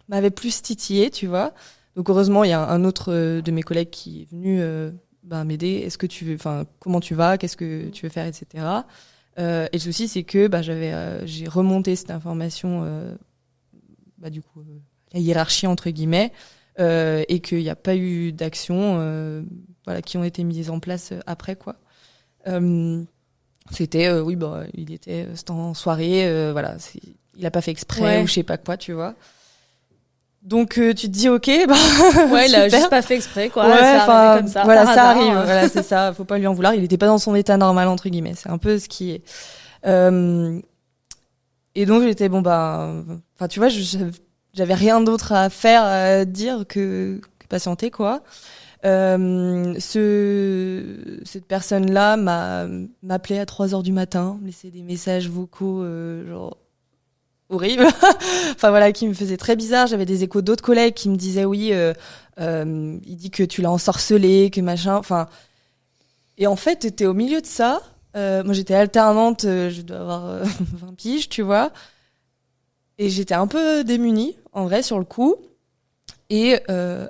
m'avait plus titillé, tu vois. Donc heureusement, il y a un autre de mes collègues qui est venu m'aider. Est-ce que tu veux, enfin, comment tu vas, qu'est-ce que tu veux faire, etc. Et le souci, c'est que j'ai remonté cette information, du coup, la hiérarchie entre guillemets, et qu'il n'y a pas eu d'actions, qui ont été mises en place après, quoi. C'était c'était en soirée, il a pas fait exprès ou je sais pas quoi, tu vois. Donc tu te dis ok, ouais, il a juste pas fait exprès, quoi. Ouais, ça arrive comme ça. Voilà, ça arrive. Voilà, c'est ça. Faut pas lui en vouloir. Il était pas dans son état normal entre guillemets. C'est un peu ce qui est. Et donc j'étais tu vois, j'avais rien d'autre à faire, à dire que patienter, quoi. Cette personne-là m'appelait à 3h du matin, me laissait des messages vocaux genre horribles, qui me faisaient très bizarre. J'avais des échos d'autres collègues qui me disaient oui, il dit que tu l'as ensorcelé, que machin, et en fait t'étais au milieu de ça. Moi j'étais alternante, je dois avoir 20 piges, tu vois, et j'étais un peu démunie en vrai sur le coup. Et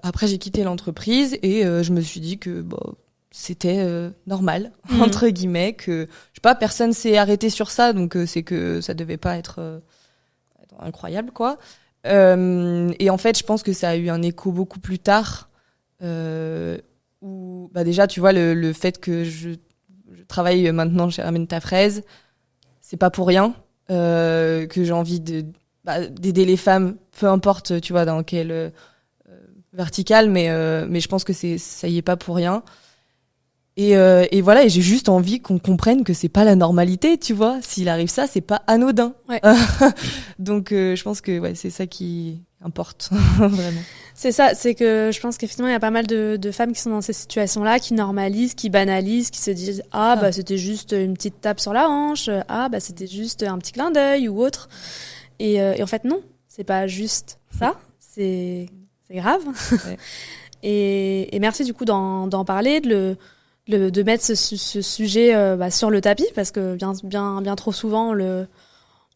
après, j'ai quitté l'entreprise et je me suis dit que c'était normal, entre guillemets, que je sais pas, personne s'est arrêté sur ça, donc c'est que ça devait pas être incroyable, quoi. Et en fait, je pense que ça a eu un écho beaucoup plus tard, où déjà, tu vois, le fait que je travaille maintenant chez Ramène ta fraise, c'est pas pour rien, que j'ai envie d'aider les femmes, peu importe, tu vois, dans quel verticale, mais je pense que ça y est pas pour rien. Et voilà, et j'ai juste envie qu'on comprenne que c'est pas la normalité, tu vois. S'il arrive ça, c'est pas anodin. Ouais. Donc je pense que c'est ça qui importe vraiment. C'est ça, c'est que je pense qu'effectivement il y a pas mal de femmes qui sont dans ces situations-là, qui normalisent, qui banalisent, qui se disent c'était juste une petite tape sur la hanche, c'était juste un petit clin d'œil ou autre. Et en fait non, c'est pas juste ça, c'est grave. Ouais. Et merci du coup d'en parler, de mettre ce sujet sur le tapis, parce que bien trop souvent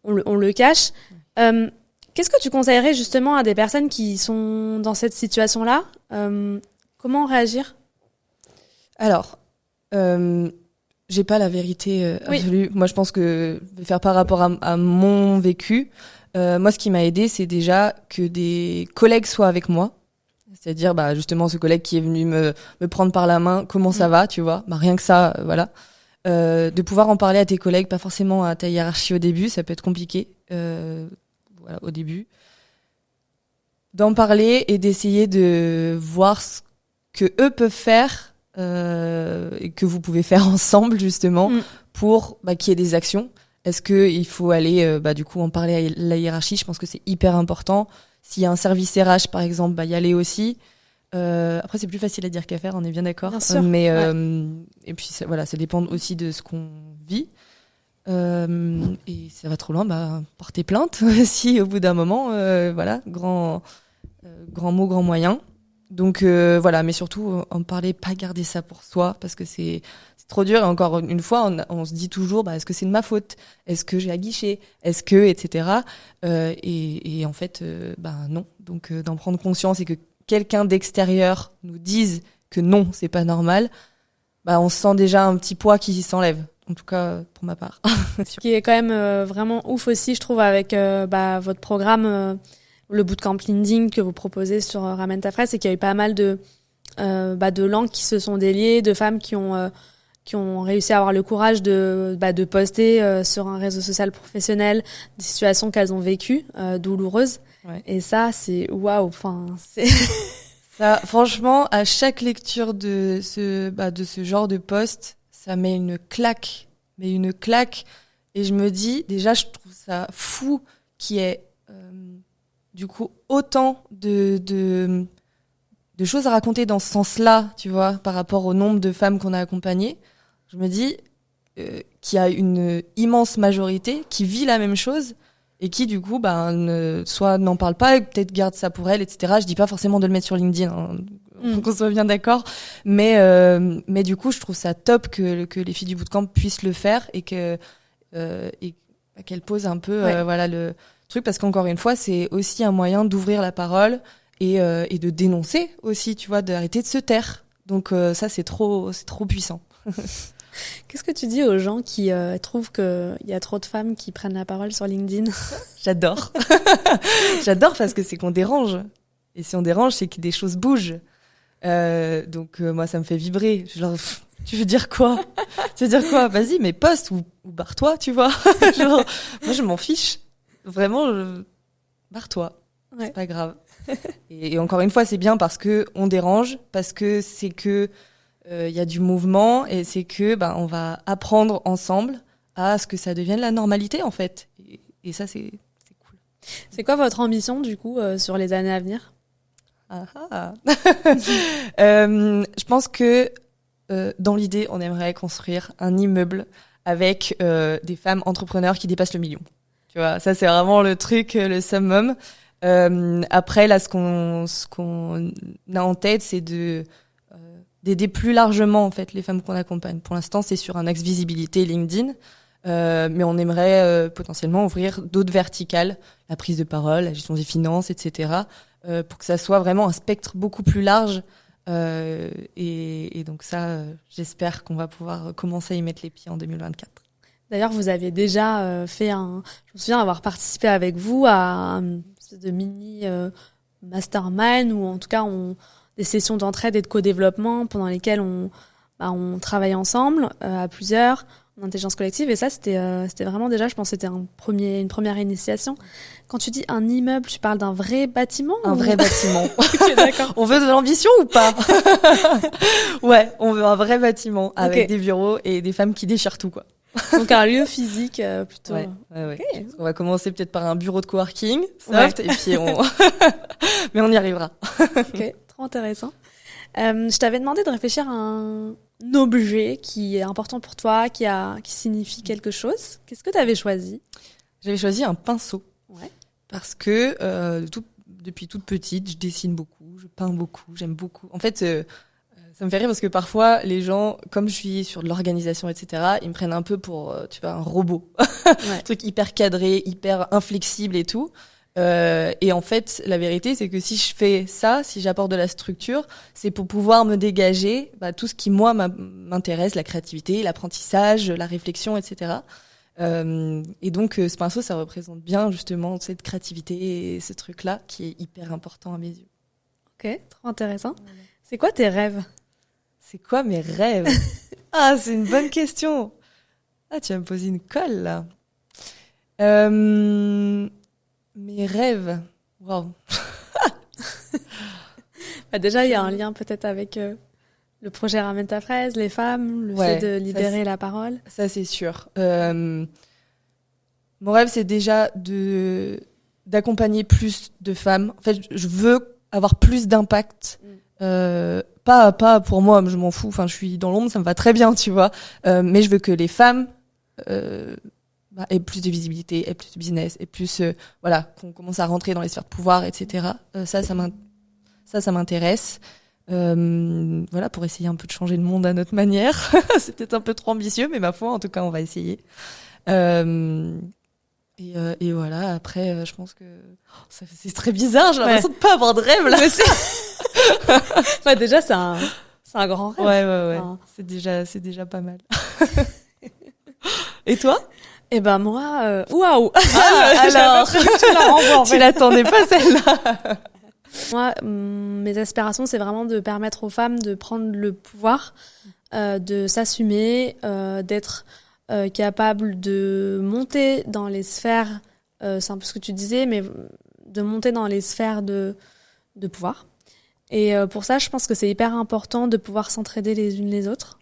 on le cache. Qu'est-ce que tu conseillerais justement à des personnes qui sont dans cette situation-là ? Comment réagir ? Alors, j'ai pas la vérité absolue. Oui. Moi, je pense que je vais faire par rapport à mon vécu. Moi, ce qui m'a aidé, c'est déjà que des collègues soient avec moi à C'est-à-dire, justement, ce collègue qui est venu me prendre par la main, comment ça va, tu vois. Rien que ça, voilà. De pouvoir en parler à tes collègues, pas forcément à ta hiérarchie au début, ça peut être compliqué, voilà, au début. D'en parler et d'essayer de voir ce que eux peuvent faire et que vous pouvez faire ensemble, justement, pour qu'il y ait des actions. Est-ce qu'il faut aller, du coup, en parler à la hiérarchie? Je pense que c'est hyper important. S'il y a un service RH, par exemple, y aller aussi. Après, c'est plus facile à dire qu'à faire, on est bien d'accord. Bien sûr. Mais et puis voilà, ça dépend aussi de ce qu'on vit. Et ça va trop loin, porter plainte si au bout d'un moment, voilà, grand mot, grand moyen. Donc voilà, mais surtout en parler, pas garder ça pour soi, parce que c'est trop dur. Et encore une fois, on se dit toujours, est-ce que c'est de ma faute? Est-ce que j'ai aguiché? Est-ce que, etc. Et en fait, non. Donc d'en prendre conscience et que quelqu'un d'extérieur nous dise que non, c'est pas normal, on sent déjà un petit poids qui s'enlève. En tout cas, pour ma part. Ce qui est quand même vraiment ouf aussi, je trouve, avec votre programme, le bootcamp LinkedIn que vous proposez sur Ramène ta fraise, c'est qu'il y a eu pas mal de langues qui se sont déliées, de femmes qui ont réussi à avoir le courage de poster sur un réseau social professionnel des situations qu'elles ont vécues, douloureuses. Ouais. Et ça, c'est waouh. Enfin, c'est ça. Franchement, à chaque lecture de ce genre de post, ça met une claque. Et je me dis, déjà, je trouve ça fou qu'il y ait du coup autant de choses à raconter dans ce sens-là, tu vois, par rapport au nombre de femmes qu'on a accompagnées. Je me dis qu'il y a une immense majorité qui vit la même chose et qui du coup soit n'en parle pas et peut-être garde ça pour elle, etc. Je dis pas forcément de le mettre sur LinkedIn, qu'on soit bien d'accord, mais du coup je trouve ça top que les filles du bootcamp puissent le faire et qu'elles posent un peu voilà le truc, parce qu'encore une fois c'est aussi un moyen d'ouvrir la parole et de dénoncer aussi, tu vois, d'arrêter de se taire. Donc ça c'est trop puissant. Qu'est-ce que tu dis aux gens qui trouvent qu'il y a trop de femmes qui prennent la parole sur LinkedIn? J'adore. J'adore parce que c'est qu'on dérange. Et si on dérange, c'est que des choses bougent. Donc moi, ça me fait vibrer. Genre, tu veux dire quoi? Vas-y, mais poste ou barre-toi, tu vois. Genre, moi, je m'en fiche. Vraiment, barre-toi. Ouais. C'est pas grave. Et encore une fois, c'est bien parce que on dérange, parce que c'est que y a du mouvement et c'est que on va apprendre ensemble à ce que ça devienne la normalité en fait. Et ça c'est cool. C'est quoi votre ambition du coup sur les années à venir? Je pense que dans l'idée, on aimerait construire un immeuble avec des femmes entrepreneurs qui dépassent le million. Tu vois, ça c'est vraiment le truc, le summum. Après là, ce qu'on a en tête, c'est d'aider plus largement en fait les femmes qu'on accompagne. Pour l'instant, c'est sur un axe visibilité LinkedIn, mais on aimerait potentiellement ouvrir d'autres verticales, la prise de parole, la gestion des finances, etc., pour que ça soit vraiment un spectre beaucoup plus large. Et donc ça, j'espère qu'on va pouvoir commencer à y mettre les pieds en 2024. D'ailleurs, vous avez déjà fait je me souviens avoir participé avec vous à une espèce de mini mastermind, ou en tout cas des sessions d'entraide et de co-développement pendant lesquelles on travaille ensemble à plusieurs en intelligence collective, et ça c'était vraiment, déjà je pense que c'était une première initiation. Quand tu dis un immeuble, tu parles d'un vrai bâtiment? Vrai bâtiment. Okay, d'accord. On veut de l'ambition ou pas? Ouais, on veut un vrai bâtiment avec des bureaux et des femmes qui déchirent tout, quoi. Donc un lieu physique plutôt. Ouais. Okay. On va commencer peut-être par un bureau de coworking soft, et puis mais on y arrivera. Ok, trop intéressant. Je t'avais demandé de réfléchir à un objet qui est important pour toi, qui signifie quelque chose. Qu'est-ce que tu avais choisi? J'avais choisi un pinceau. Ouais. Parce que depuis toute petite, je dessine beaucoup, je peins beaucoup, j'aime beaucoup. En fait, ça me fait rire parce que parfois, les gens, comme je suis sur de l'organisation, etc., ils me prennent un peu pour, un robot. Un truc hyper cadré, hyper inflexible et tout. Et en fait, la vérité, c'est que si je fais ça, si j'apporte de la structure, c'est pour pouvoir me dégager tout ce qui, moi, m'intéresse, la créativité, l'apprentissage, la réflexion, etc. Et donc, ce pinceau, ça représente bien, justement, cette créativité et ce truc-là qui est hyper important à mes yeux. Ok, trop intéressant. C'est quoi tes rêves? C'est quoi mes rêves? Ah, c'est une bonne question. Ah, tu vas me poser une colle, là. Mes rêves. Waouh. Déjà, il y a un lien peut-être avec le projet Ramène ta fraise, les femmes, le fait de libérer la parole. Ça, c'est sûr. Mon rêve, c'est déjà d'accompagner plus de femmes. En fait, je veux avoir plus d'impact. Pas pour moi, je m'en fous. Enfin, je suis dans l'ombre, ça me va très bien, tu vois. Mais je veux que les femmes aient plus de visibilité, aient plus de business, aient plus, qu'on commence à rentrer dans les sphères de pouvoir, etc. Ça m'intéresse. Pour essayer un peu de changer le monde à notre manière. C'est peut-être un peu trop ambitieux, mais ma foi, en tout cas, on va essayer. Et voilà, après, je pense que c'est très bizarre, j'ai l'impression de pas avoir de rêve, là. Déjà, c'est un grand rêve. Ouais. Enfin... C'est déjà pas mal. Et toi? Eh ben, moi, waouh! Alors, tu la renvoies, en fait. Tu l'attendais pas, celle-là. Moi, mes aspirations, c'est vraiment de permettre aux femmes de prendre le pouvoir, de s'assumer, d'être capable de monter dans les sphères, c'est un peu ce que tu disais, mais de monter dans les sphères de pouvoir. Et pour ça, je pense que c'est hyper important de pouvoir s'entraider les unes les autres.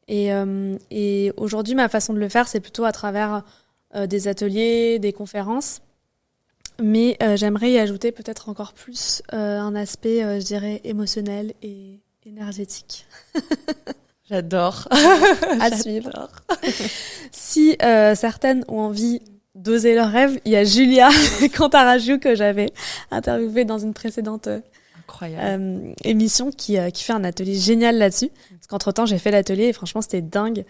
Et aujourd'hui, ma façon de le faire, c'est plutôt à travers des ateliers, des conférences. Mais j'aimerais y ajouter peut-être encore plus un aspect, je dirais, émotionnel et énergétique. J'adore. À suivre. Si certaines ont envie d'oser leurs rêves, il y a Julia Cantarajou que j'avais interviewée dans une précédente émission qui fait un atelier génial là-dessus. Parce qu'entre-temps, j'ai fait l'atelier et franchement, c'était dingue.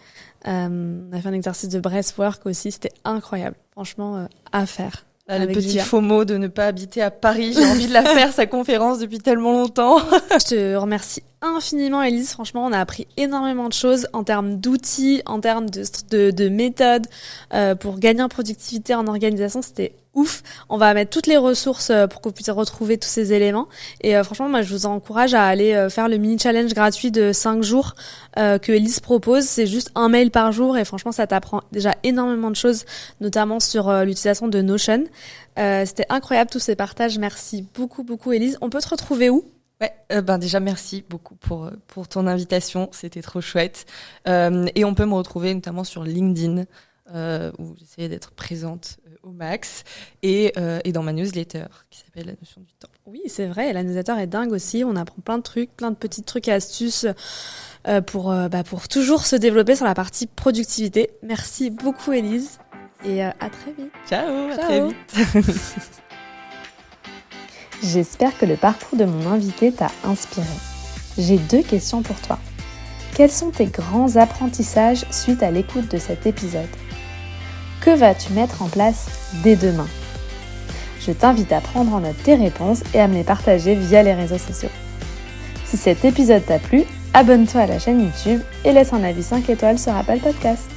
On a fait un exercice de breathwork aussi, c'était incroyable. Franchement, à faire. Le petit FOMO de ne pas habiter à Paris. J'ai envie de la faire, sa conférence, depuis tellement longtemps. Je te remercie infiniment, Élise. Franchement, on a appris énormément de choses en termes d'outils, en termes de méthodes pour gagner en productivité, en organisation. C'était ouf. On va mettre toutes les ressources pour que vous puissiez retrouver tous ces éléments. Et franchement, moi, je vous encourage à aller faire le mini-challenge gratuit de 5 jours que Élise propose. C'est juste un mail par jour et franchement, ça t'apprend déjà énormément de choses, notamment sur l'utilisation de Notion. C'était incroyable tous ces partages. Merci beaucoup, beaucoup, Élise. On peut te retrouver où ? Ouais, déjà merci beaucoup pour ton invitation, c'était trop chouette. Et on peut me retrouver notamment sur LinkedIn où j'essaie d'être présente au max et dans ma newsletter qui s'appelle La Notion du temps. Oui, c'est vrai, la newsletter est dingue aussi. On apprend plein de trucs, plein de petits trucs et astuces pour toujours se développer sur la partie productivité. Merci beaucoup, Élise, et à très vite. Ciao. À très vite. J'espère que le parcours de mon invité t'a inspiré. J'ai 2 questions pour toi. Quels sont tes grands apprentissages suite à l'écoute de cet épisode ? Que vas-tu mettre en place dès demain ? Je t'invite à prendre en note tes réponses et à me les partager via les réseaux sociaux. Si cet épisode t'a plu, abonne-toi à la chaîne YouTube et laisse un avis 5 étoiles sur Apple Podcast.